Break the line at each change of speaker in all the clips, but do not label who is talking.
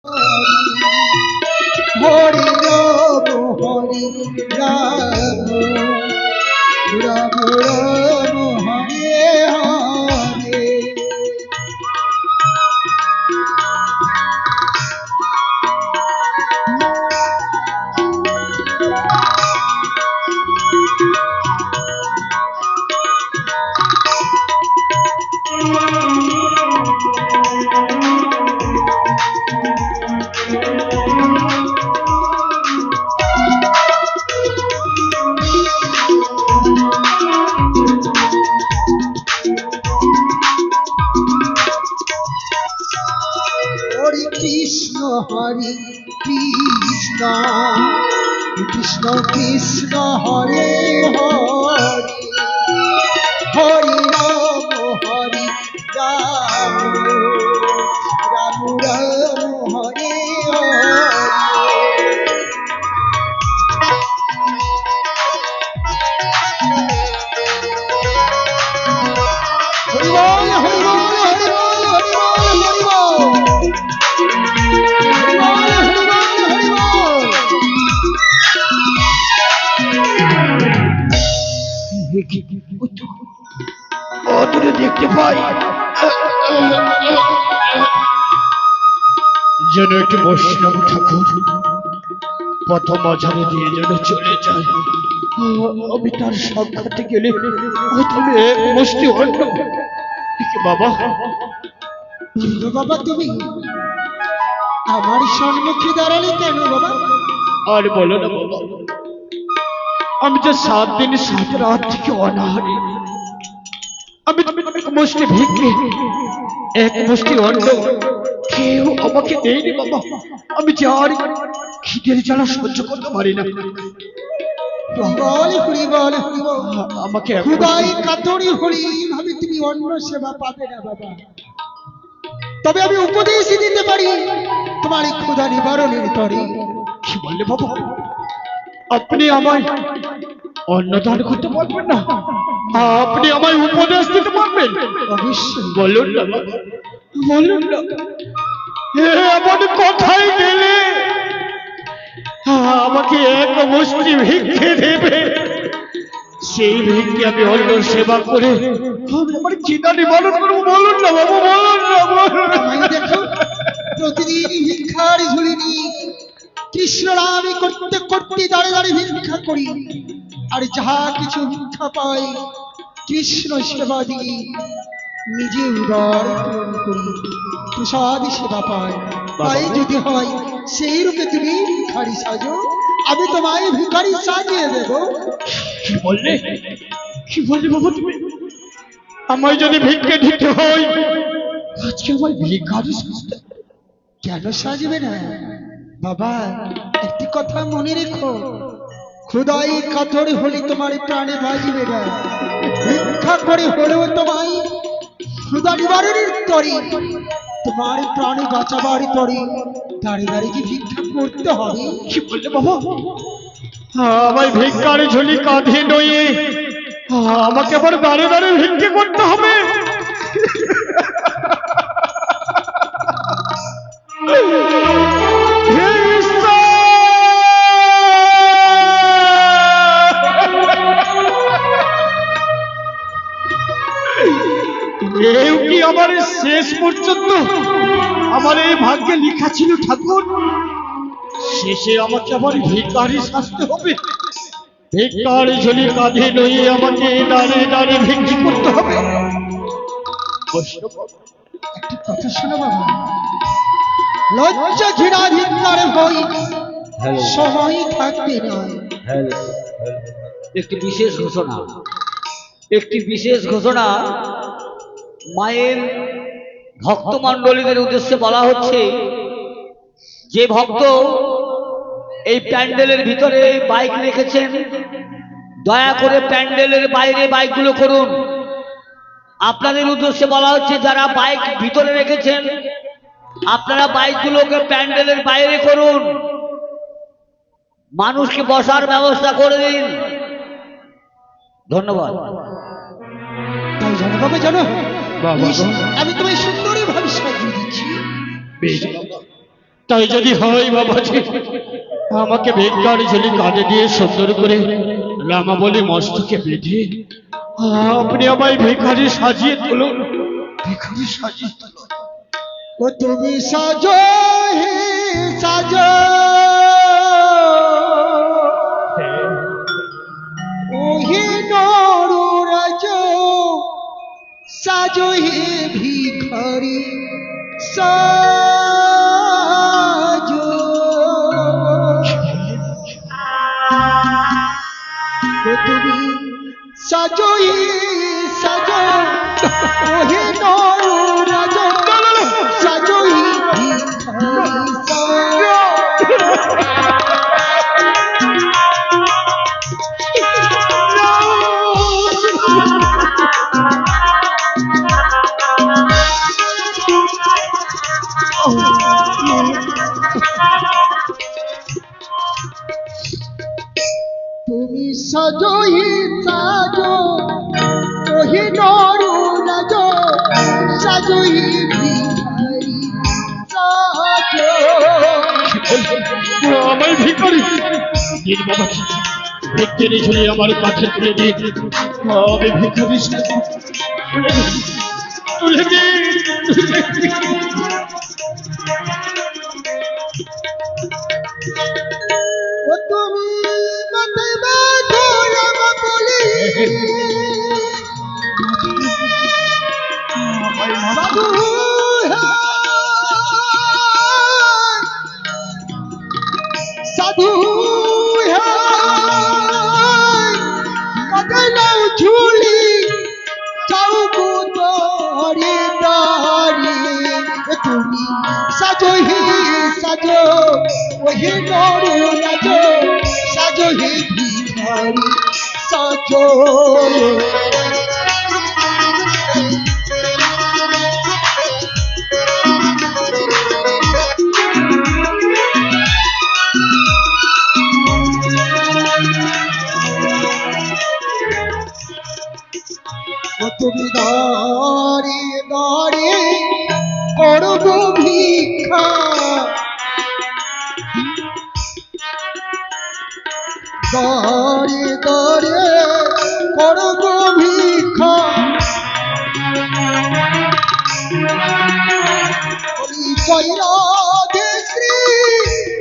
হরি রাম হরি রাম রাম রাম হরে হরে। হরে কৃষ্ণ হরে কৃষ্ণ কৃষ্ণ কৃষ্ণ হরে হরে। হরি রাম হরি রাম রাম রাম হরে হরে। হরি বল হরি বল হরি বল হরি বল হরি বল হরি বল হরি বল হরি বল।
অদূরে দেখতে পাই যেন একটি বৈষ্ণব ঠাকুর পথ মাঝারে দিয়ে যেন চলে যায়। আমি তার সাক্ষাতে গেলে তুমি এক মুষ্টি অন্ন বাবা।
কিন্তু বাবা তুমি আমার সম্মুখে দাঁড়ালে কেন বাবা?
আর বলো না বাবা, আমি যে 7 দিন 7 রাত থেকে অনাহারে। আমি এক মুষ্টি ভিক্ষে এক মুষ্টি অন্ন কেউ আমাকে দেয়নি বাবা। আমি যে আর খিদের জ্বালা সহ্য করতে পারি না।
বল হরি বল হরি বল।
আমাকে
খুদাই কাতরি হরি ভাবে তুমি অন্য সেবা পাবে না বাবা। তবে আমি উপদেশ দিতে পারি তোমার এই ক্ষুধা নিবারণের তরে।
কি বললে বাবা? আপনি আমায় অন্নদান করতে পারবেন না? আপনি আমায় উপদেশ দিতে পারবেন?
অবশ্যই
বলুন না বাবা, বলুন না। এমন কথাই গেলে আমাকে এক মুষ্টি ভিক্ষে দেবে, সেই ভিক্ষে আমি অন্য সেবা করে আমি আমার খিদা নিবারণ করবো। বলুন না বাবু, বলুন না।
আমায় দেখো প্রতিদিন ভিক্ষার ঝুলি নিয়ে কৃষ্ণ নামে করতে করতে দাঁড়ে দাঁড়িয়ে ভিক্ষা করি। আর যাহা কিছু ভিক্ষা পাই কৃষ্ণ সেবা দিয়ে নিজে উদার পূরণ করি, প্রসাদ সেবা পাই। তাই যদি হয় সেই রূপে তুমি ভিখারি সাজো, আমি তোমায় ভিখারি সাজিয়ে দেবো।
কি বললে? কি বললে বাবা তুমি? আমায় যদি ভিক্ষে দিতে হয় আজকে আমার ভিখারি সাজতে?
কেন সাজবে না বাবা? একটি কথা মনে রেখো, খুদাই কাতর হলে তোমার প্রাণে বাজবে না। ভিক্ষা করে হলেও তোমায় ক্ষুধা নিবারণের তরে, তোমার প্রাণে বাঁচাবার তরে দাঁড়িয়ে দাঁড়িয়ে যে ভিক্ষা করতে হবে।
কি বললে বাবা? আমায় ভিক্ষার ঝুলি কাঁধে নয়ে আমাকে আবার দাঁড়ে দাঁড়িয়ে ভিক্ষে করতে হবে? হে ঈশ্বর! এও কি আমার শেষ পর্যন্ত আমার এই ভাগ্যে লেখা ছিল ঠাকুর? শেষে আমাকে আবার ভিখারি সাজতে হবে? ভিক্ষার ঝুলি কাঁধে নয়ে আমাকে দাঁড়িয়ে দাঁড়িয়ে ভিক্ষে করতে হবে?
একটি কথা শোনো বাবা, লজ্জা ঘৃণা ধিক্কার ভয় সময় থাকবে না।
একটি বিশেষ ঘোষণা, একটি বিশেষ ঘোষণা মায়ের ভক্তমণ্ডলীদের উদ্দেশ্যে বলা হচ্ছে, যে ভক্ত এই প্যান্ডেলের ভিতরে বাইক রেখেছেন দয়া করে প্যান্ডেলের বাইরে বাইকগুলো করুন। আপনাদের উদ্দেশ্যে বলা হচ্ছে, যারা বাইক ভিতরে রেখেছেন আপনারা বাইকগুলোকে প্যান্ডেলের বাইরে করুন, মানুষকে বসার ব্যবস্থা করে দিন। ধন্যবাদ।
তাই জানো বাবা, জানো
বাবা,
আমি তোমায় সুন্দরী ভাবে সাজিয়ে দিচ্ছি।
বেশ বাবা, তাই যদি হয় বাবাজি, আমাকে ভিক্ষার ঝুলি কাঁধে দিয়ে সুন্দর করে রামা বলে মস্তকে বেঁধে আপনি আমায় ভিখারি সাজিয়ে তুলুন, ভিখারি সাজিয়ে তুলুন।
ও তুমি সাজো হে সাজো, ওহে নররাজ সাজো হে ভিখারি সাজো। ও তুমি সাজো হে সাজো, ওহে নররাজ সাজো হে ভিখারি সাজো। তুমি সাজো হি সাজো, ওহে নররাজ সাজো হি ভিখারি সাজো।
আমায় ভিখারি দিন বাবাজি, ভিক্ষের ঝুলি আমার কাছে তুলে দিন, আমি ভিখারি সাজি তুলে দিন, তুলে দিন।
ও তুমি মাথায় বাঁধো রামা বলি, সাধু হ্যায়, সাধু হ্যায়, মাথায় নাও ঝুলি যাও গো দরে দরে। তুমি সাজো হে সাজো, ওহে নররাজ সাজো হে ভিখারি সাজো। ও তুমি দরে দরে করব ভিক্ষা, দরে দরে করব ভিক্ষা। বলি জয় রাধে শ্রী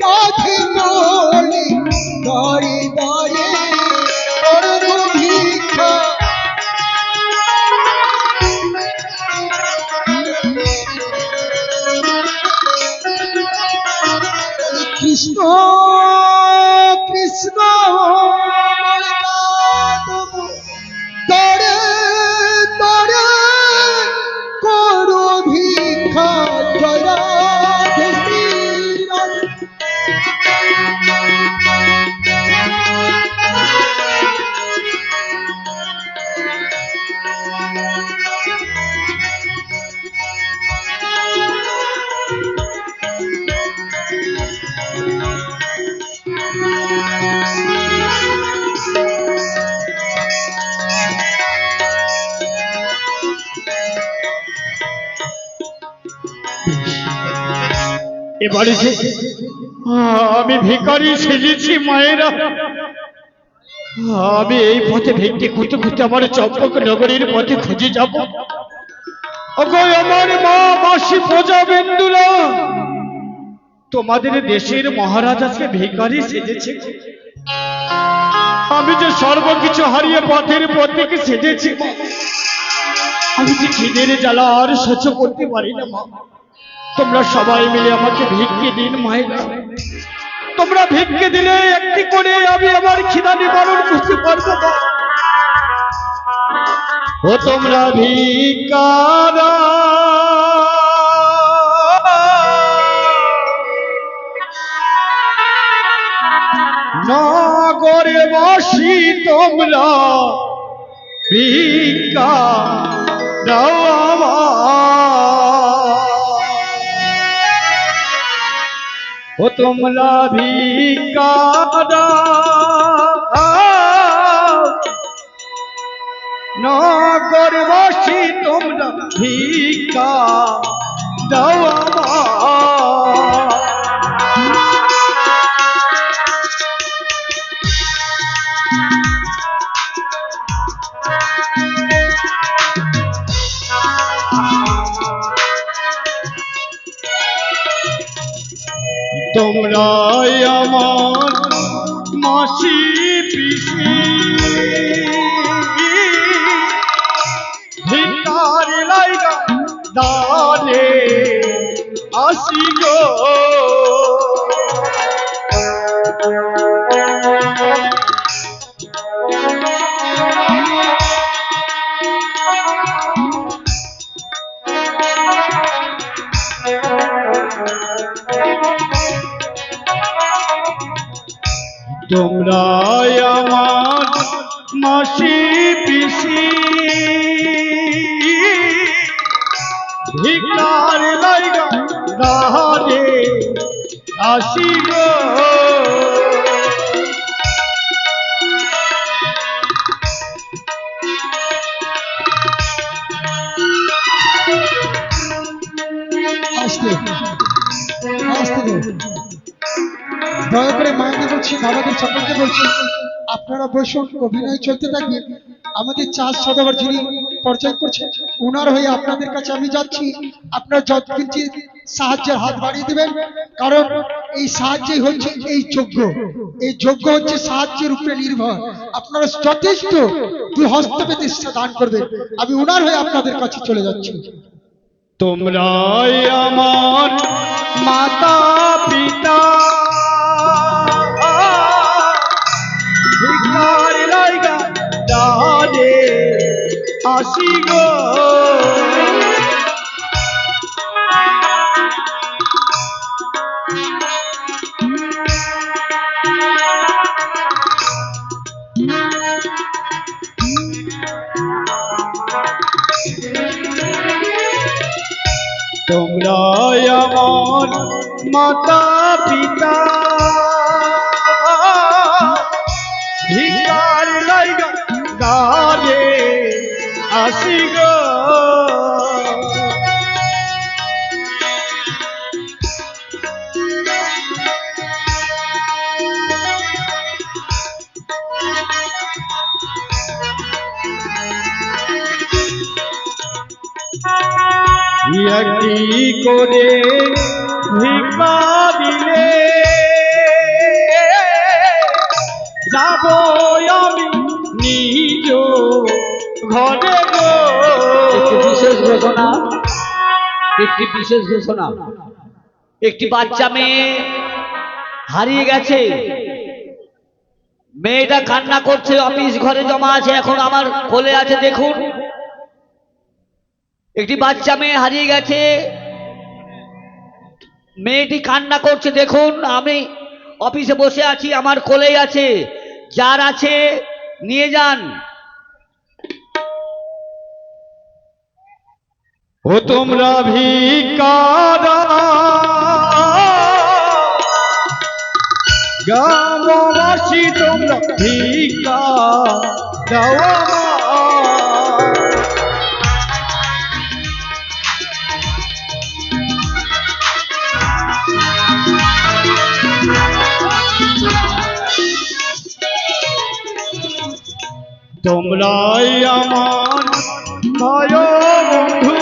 রাধে বলি, দরে দরে করব ভিক্ষা। কৃষ্ণ কৃষ্ণ তরে তরে করো ভিক্ষা, জয় রাধে শ্রী রাধে।
এবারে যে আমি ভিখারি সেজেছি মায়েরা, আমি এই পথে ভিক্ষে খুঁজতে খুঁজতে আমার চম্পক নগরীর পথে খুঁজে যাব। ওগো আমার মা মাসি প্রজা বিন্দুরা, তোমাদের দেশের মহারাজ আজকে ভিখারি সেজেছে। আমি যে সর্বকিছু হারিয়ে পথের প্রতীক সেজেছি মা, আমি যে খিদের জ্বালা আর সহ্য করতে পারি না মা। তোমরা সবাই মিলে আমাকে ভিক্ষে দিন মায়েরা, তোমরা ভিক্ষে দিলে একটি করে আমি আমার খিদা নিবারণ করতে পারবো মা। ও তোমরা ভিক্ষারা নগরে বাসী, তোমরা ভিক্ষা দাও আমায়। ও তোমরা ভিক্ষা দাও নগরে বাসী, তোমরা ভিক্ষা দাও আমায়। তোমরাই আমার মাসি পিসি ভিকার লাইগা দানে আসি গো তোমরাই আমার মাসি পিসি ভিকার লাইগা দানে আসি গো
আসতে আসতে গো। দয়া করে মাকে বলছি, বাবাদের সকলকে বলছি, আপনারা বসুন, অভিনয় চলতে থাকবে। আমাদের চাষ সদাগর যিনি পর্যায় করছেন, ওনার হয়ে আপনাদের কাছে আমি যাচ্ছি। আপনারা যত কিঞ্চিৎ সাহায্যের হাত বাড়িয়ে দেবেন, কারণ এই সাহায্যই হচ্ছে এই যজ্ঞ। এই যজ্ঞ হচ্ছে সাহায্যের উপরে নির্ভর। আপনারা যথেষ্ট দুই হস্ত পেতে দান করবেন। আমি ওনার হয়ে আপনাদের কাছে চলে যাচ্ছি।
তোমরাই আমার মাতা পিতা ভিকার লাইগা দানে আসি গো তোমরাই আমার মাতা পিতা ভিকার লাইগা দানে আসি গো একটি করে ভিক্ষা দিলে যাব আমি নিজ ঘরে গো
একটি বিশেষ ঘোষণা, একটি বিশেষ ঘোষণা। একটি বাচ্চা মেয়ে হারিয়ে গেছে। মেয়েটা কান্না করছে, অফিস ঘরে জমা আছে, এখন আমার কোলে আছে। দেখুন, একটি বাচ্চা মেয়ে হারিয়ে গেছে, মেয়েটি কান্না করছে। দেখুন, আমি অফিসে বসে আছি, আমার কোলেই আছে। যার আছে নিয়ে যান।
ও তোমরা ভিকারা গ্রামবাসী, তোমরা ভিক্ষা দাও আমায়। তোমরাই আমার ভাই বন্ধু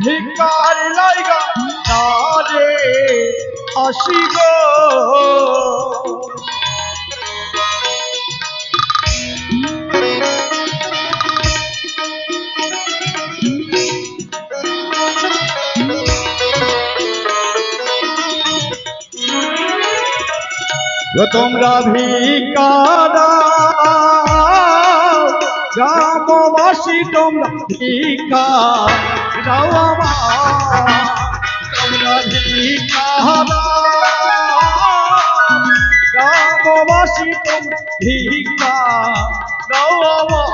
ভিকার লাইগা দানে আসি গো তোমরা ভিকারা গ্রামবাসী, তোমরা ভিক্ষা দাও আমায়। তোমরা ভিকারা গ্রামবাসী, তোমরা ভিক্ষা দাও আমায়।